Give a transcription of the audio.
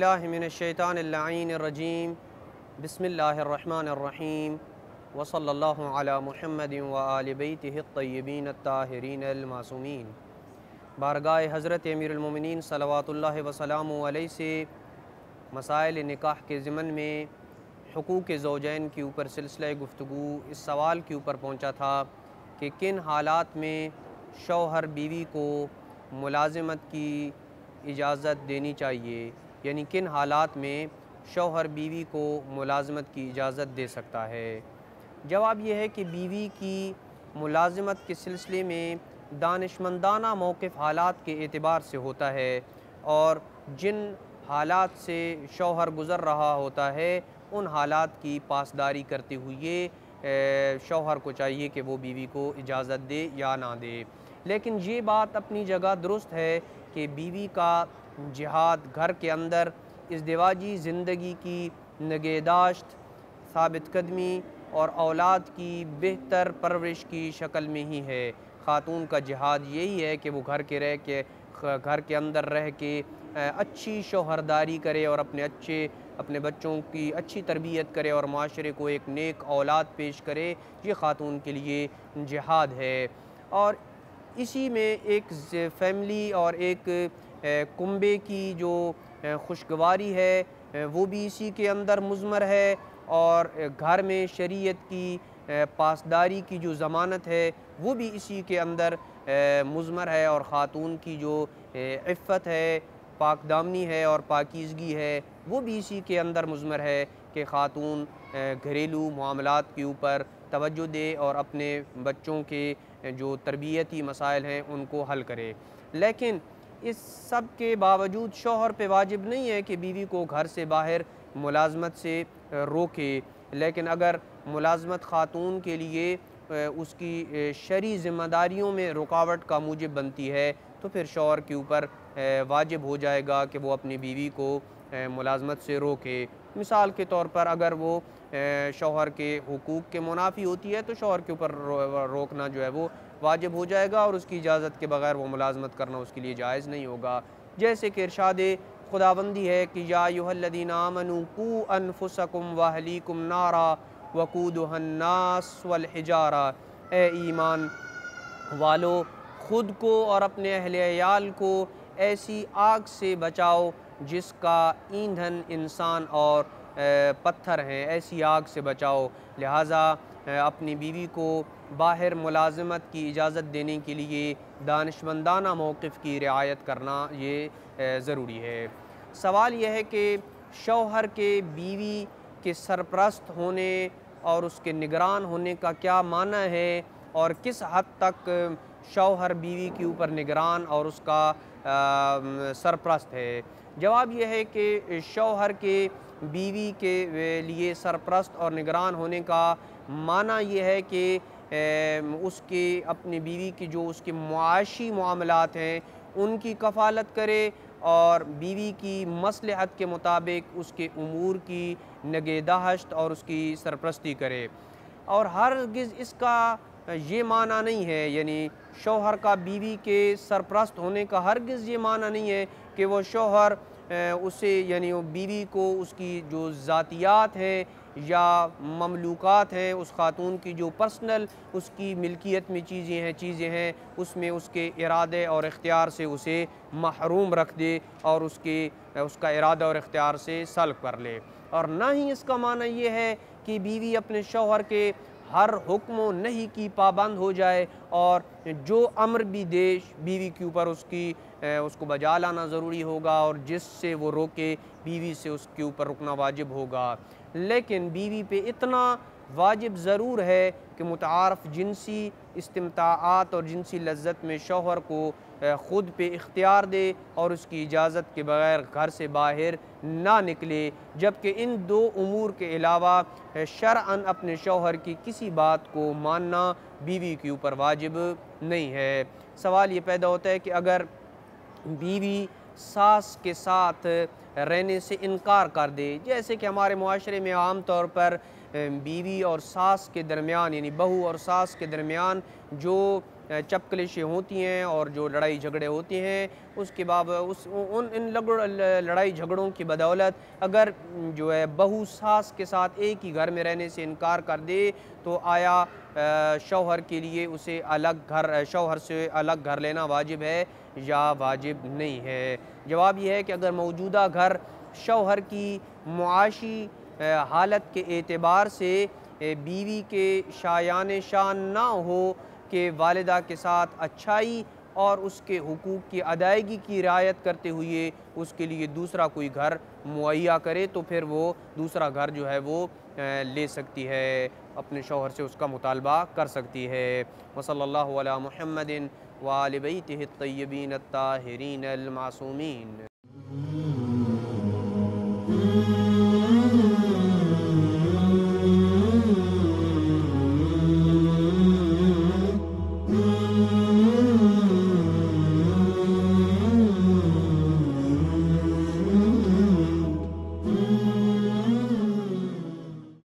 बिल्लाहि मिनश्शैतानिर्रजीम बिस्मिल्लाहिर्रहमानिर्रहीम व सल्लल्लाहु अला मुहम्मदिन व आलि बैतिहि अत्तय्यबीन अत्ताहिरीन अल-मासूमीन। बारगाह हज़रत अमीरुल मोमिनीन सल्लल्लाहु व सलामुहु अलैहि से मसाइल निकाह के ज़िमन में हुकूक़ ज़ौजैन के ऊपर सिलसिला गुफ्तगू इस सवाल के ऊपर पहुँचा था कि किन हालात में शौहर बीवी को मुलाज़मत की इजाज़त देनी चाहिए, यानी किन हालात में शौहर बीवी को मुलाज़मत की इजाज़त दे सकता है। जवाब यह है कि बीवी की मुलाज़मत के सिलसिले में दानिशमंदाना मौक़िफ़ हालात के एतबार से होता है और जिन हालात से शौहर गुज़र रहा होता है उन हालात की पासदारी करते हुए शौहर को चाहिए कि वो बीवी को इजाज़त दे या ना दे। लेकिन ये बात अपनी जगह दुरुस्त है कि बीवी का जिहाद घर के अंदर इज़्दिवाजी ज़िंदगी की निगहदाश्त, साबित कदमी और औलाद की बेहतर परवरिश की शक्ल में ही है। ख़ातून का जिहाद यही है कि वो घर के अंदर रह के अच्छी शौहरदारी करे और अपने बच्चों की अच्छी तरबियत करे और माशरे को एक नेक औलाद पेश करे। ये ख़ातून के लिए जिहाद है और इसी में एक फैमिली और एक कुंबे की जो खुशगवारी है वो भी इसी के अंदर मुज़मर है और घर में शरीयत की पासदारी की जो ज़मानत है वो भी इसी के अंदर मुज़मर है और ख़ातून की जो इफ़्फ़त है, पाकदामनी है और पाकीज़गी है वो भी इसी के अंदर मुज़मर है कि ख़ातून घरेलू मामलात के ऊपर तवज्जो दे और अपने बच्चों के जो तरबियती मसाइल हैं उनको हल करे। लेकिन इस सब के बावजूद शौहर पे वाजिब नहीं है कि बीवी को घर से बाहर मुलाज़मत से रोके। लेकिन अगर मुलाज़मत ख़ातून के लिए उसकी शरई ज़िम्मेदारियों में रुकावट का मूजिब बनती है तो फिर शौहर के ऊपर वाजिब हो जाएगा कि वो अपनी बीवी को मुलाज़मत से रोके। मिसाल के तौर पर अगर वो शौहर के हुकूक़ के मुनाफ़ी होती है तो शौहर के ऊपर रोकना जो है वो वाजिब हो जाएगा और उसकी इजाज़त के बग़ैर वो मुलाज़मत करना उसके लिए जायज़ नहीं होगा। जैसे कि इरशाद खुदाबंदी है कि या अय्युहल्लज़ीना आमनू कू अनफुसकुम व अहलीकुम नारा वक़ूदुहन्नास वल हिजारा, ए ईमान वालो ख़ुद को और अपने अहले अयाल को ऐसी आग से बचाओ जिसका ईंधन इंसान और पत्थर हैं, ऐसी आग से बचाओ। लिहाजा अपनी बीवी को बाहर मुलाज़मत की इजाज़त देने के लिए दानिशमंदाना मौक़िफ़ की रियायत करना ये ज़रूरी है। सवाल यह है कि शौहर के बीवी के सरपरस्त होने और उसके निगरान होने का क्या माना है और किस हद तक शौहर बीवी के ऊपर निगरान और उसका सरपरस्त है। जवाब यह है कि शौहर के बीवी के लिए सरपरस्त और निगरान होने का माना यह है कि उसके अपनी बीवी की जो उसके मुआशी मामलात हैं उनकी कफ़ालत करे और बीवी की मसलहत के मुताबिक उसके उमूर की निगहदाश्त और उसकी सरपरस्ती करे। और हरगिज़ इसका ये माना नहीं है, यानी शौहर का बीवी के सरपरस्त होने का हरगिज़ ये माना नहीं है कि वो शौहर उसे यानी वो बीवी को उसकी जो ज़ातियात हैं या ममलूकात हैं, उस ख़ातून की जो पर्सनल उसकी मिल्कियत में चीज़ें हैं उसमें उसके इरादे और इख्तियार से उसे महरूम रख दे और उसका इरादा और इख्तियार से सल्ब कर ले। और ना ही इसका माना ये है कि बीवी अपने शौहर के हर हुक्म नहीं की पाबंद हो जाए और जो अम्र भी दे बीवी के ऊपर उसको बजा लाना ज़रूरी होगा और जिससे वो रोके बीवी से उसके ऊपर रुकना वाजिब होगा। लेकिन बीवी पे इतना वाजिब ज़रूर है कि मुतारफ़ जिनसी इस्तिमताआत और जिनसी लज्जत में शौहर को ख़ुद पे इख्तियार दे और उसकी इजाज़त के बग़ैर घर से बाहर ना निकले। जबकि इन दो उमूर के अलावा शरअन अपने शौहर की किसी बात को मानना बीवी के ऊपर वाजिब नहीं है। सवाल ये पैदा होता है कि अगर बीवी सास के साथ रहने से इनकार कर दे, जैसे कि हमारे मुआशरे में आम तौर पर बीवी और सास के दरमियान यानी बहू और सास के दरमियान जो चपकलिशें होती हैं और जो लड़ाई झगड़े होते हैं, उसके बाद इन लड़ाई झगड़ों की बदौलत अगर जो है बहू सास के साथ एक ही घर में रहने से इनकार कर दे तो आया शौहर के लिए उसे शौहर से अलग घर लेना वाजिब है या वाजिब नहीं है। जवाब यह है कि अगर मौजूदा घर शौहर की मुआशी हालत के एतबार से बीवी के शायान शान ना हो कि वालिदा के साथ अच्छाई और उसके हुकूक की अदायगी की रियायत करते हुए उसके लिए दूसरा कोई घर मुहैया करे, तो फिर वो दूसरा घर जो है वो ले सकती है, अपने शौहर से उसका मुतालबा कर सकती है। वसल्लल्लाहु अला मुहम्मदिन व आलि बैतिहि अत्तय्यबीन अत्ताहिरीन अल मासूमीन।